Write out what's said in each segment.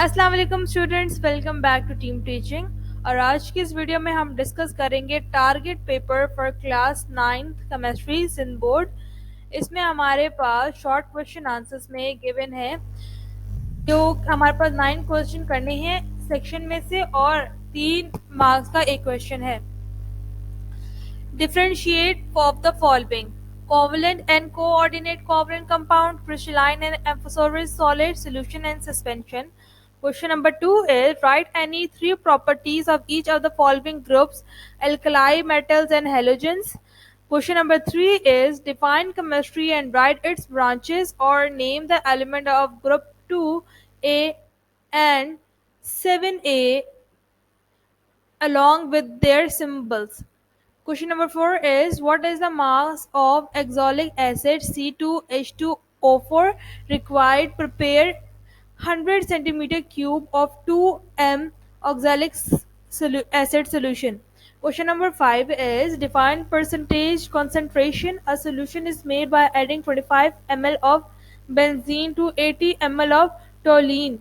अस्सलाम वालेकुम students, welcome back to team teaching. और आज की इस वीडियो में हम डिस्कस करेंगे target paper for class 9th chemistry Sindh board. इसमें हमारे पास शॉर्ट क्वेश्चन आंसर्स में गिवन है जो हमारे पास 9 क्वेश्चन करने हैं सेक्शन में से और 3 मार्क्स का एक क्वेश्चन है। Differentiate of the following: covalent and coordinate covalent compound, crystalline and amorphous solid, solution and suspension. Question number 2 is write any 3 properties of each of the following groups: alkali, metals and halogens. Question number 3 is define chemistry and write its branches or name the element of group 2A and 7A along with their symbols. Question number 4 is what is the mass of oxalic acid C2H2O4 required prepare 100 centimeter cube of 2M oxalic acid solution. Question number 5 is define percentage concentration. A solution is made by adding 25 ml of benzene to 80 ml of toluene.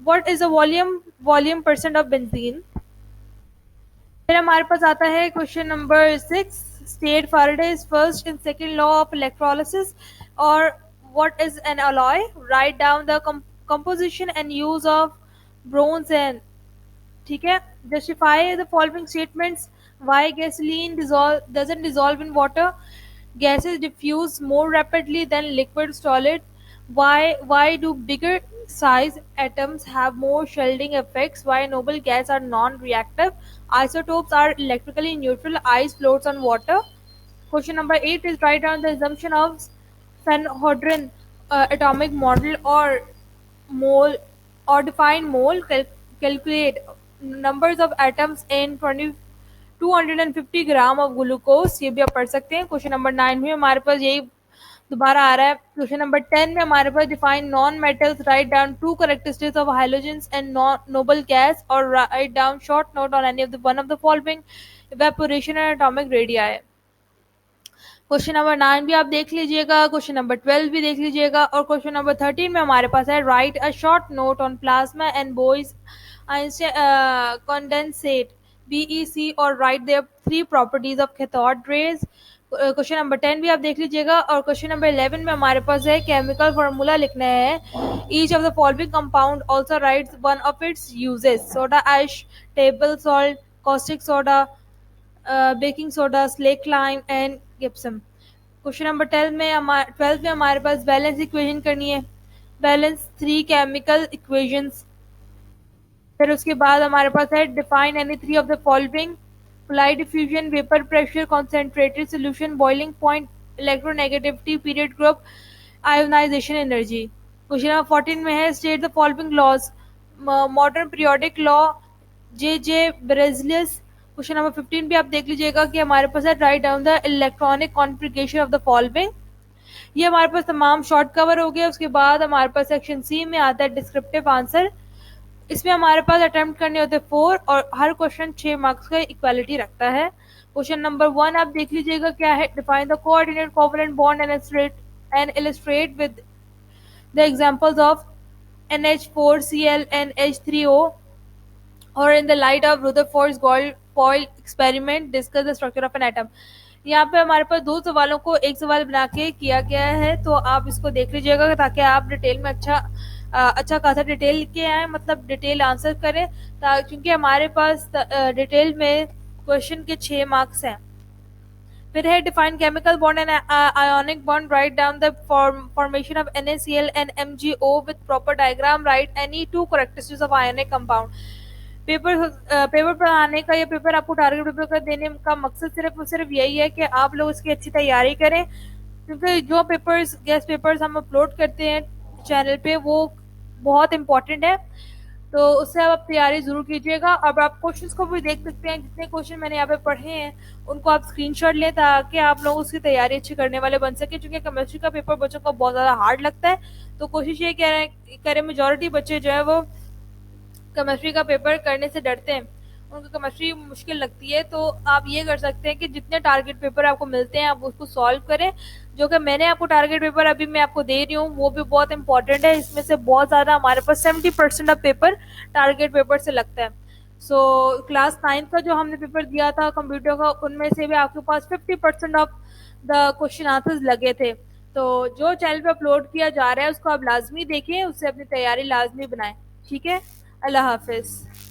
What is the volume percent of benzene? फिर हमारे पास आता है question number 6, state Faraday's first and second law of electrolysis, और what is an alloy? Write down the composition and use of bronze and ठीक है, justify the following statements. Why gasoline doesn't dissolve in water? Gases diffuse more rapidly than liquid solid. Why do bigger size atoms have more shielding effects? Why noble gas are non-reactive? Isotopes are electrically neutral. Ice floats on water. Question number 8 is write down the assumption of Van atomic model or mole or define mole. Calculate numbers of atoms in 250 gram of glucose. ये भी आप पढ़ सकते हैं। Question number 9 में हमारे पास यही दोबारा आ रहा है। क्वेश्चन नंबर 10 में हमारे पास define non metals, right down 2 characteristics of hydrogens and noble gas और write down short note on any of the one of the following evaporation and atomic radii. Question number 9 भी आप देख लीजिएगा, question number 12 भी देख लीजिएगा और question number 13 में हमारे पास है write a short note on plasma and Bose condensate BEC और write their 3 properties of cathode rays. Question number 10 भी आप देख लीजिएगा और क्वेश्चन नंबर 11 में हमारे पास है केमिकल फार्मूला लिखना है। Each of the following compound also writes one of its uses: soda ash, table salt, caustic soda, baking soda, slake lime and gypsum. Question number 12 में हमारे पास बैलेंस इक्वेशन करनी है, बैलेंस 3 केमिकल इक्वेशंस। फिर उसके बाद हमारे पास है define any 3 of the following: fly diffusion, vapour pressure, concentrated solution, boiling point, electronegativity, period group, ionisation energy. Question number 14 में है state the following laws: modern periodic law, J Berzelius. Question number 15 भी आप देख लीजिएगा कि हमारे पास है write down the electronic configuration of the following. ये हमारे पास तमाम शॉर्ट कवर हो गया। उसके बाद हमारे पास सेक्शन सी में आता है डिस्क्रिप्टिव आंसर। इसमें हमारे पास अटेम्प्ट करने होते हैं 4 और हर क्वेश्चन 6 मार्क्स का इक्वालिटी रखता है। क्वेश्चन नंबर 1 आप देख लीजिएगा क्या है, define the coordinate covalent bond and illustrate with the examples of NH4Cl and H3O और in the light of Rutherford foil experiment discuss the structure of an atom. यहाँ पे हमारे पास 2 सवालों को एक सवाल बना के किया गया है, तो आप इसको देख लीजिएगा ताकि आप डिटेल में अच्छा खासा डिटेल लिख के आए, मतलब डिटेल आंसर करें, क्योंकि हमारे पास डिटेल में क्वेश्चन के 6 मार्क्स हैं। फिर है define chemical bond and ionic bond, right down the formation of NaCl and MgO with proper diagram, right any 2 characteristics of ionic compound. Paper पढ़ाने का या पेपर आपको टारगेट पेपर का देने का मकसद सिर्फ और सिर्फ यही है कि आप लोग इसकी अच्छी तैयारी करें, क्योंकि जो पेपर्स गेस्ट पेपर्स हम अपलोड करते हैं चैनल पे वो बहुत इंपॉर्टेंट है, तो उससे आप तैयारी ज़रूर कीजिएगा। अब आप क्वेश्चंस को भी देख सकते हैं, जितने क्वेश्चन मैंने यहाँ पे पढ़े हैं उनको आप स्क्रीनशॉट लें ताकि आप लोग उसकी तैयारी अच्छी करने वाले बन सके, क्योंकि केमिस्ट्री का पेपर बच्चों को बहुत ज़्यादा हार्ड लगता है। तो कोशिश ये करें मेजॉरिटी बच्चे जो है वो केमिस्ट्री का पेपर करने से डरते हैं, उनको केमिस्ट्री मुश्किल लगती है, तो आप ये कर सकते हैं कि जितने टारगेट पेपर आपको मिलते हैं आप उसको सॉल्व करें। जो कि मैंने आपको टारगेट पेपर अभी मैं आपको दे रही हूँ वो भी बहुत इंपॉर्टेंट है, इसमें से बहुत ज़्यादा हमारे पास 70% ऑफ पेपर टारगेट पेपर से लगता है। क्लास 9 का जो हमने पेपर दिया था कंप्यूटर का, उनमें से भी आपके पास 50% ऑफ द क्वेश्चन आंसर्स लगे थे। तो जो चैनल पे अपलोड किया जा रहा है उसको आप लाजमी देखें, उससे अपनी तैयारी लाजमी बनाएं। ठीक है, अल्लाह हाफिज।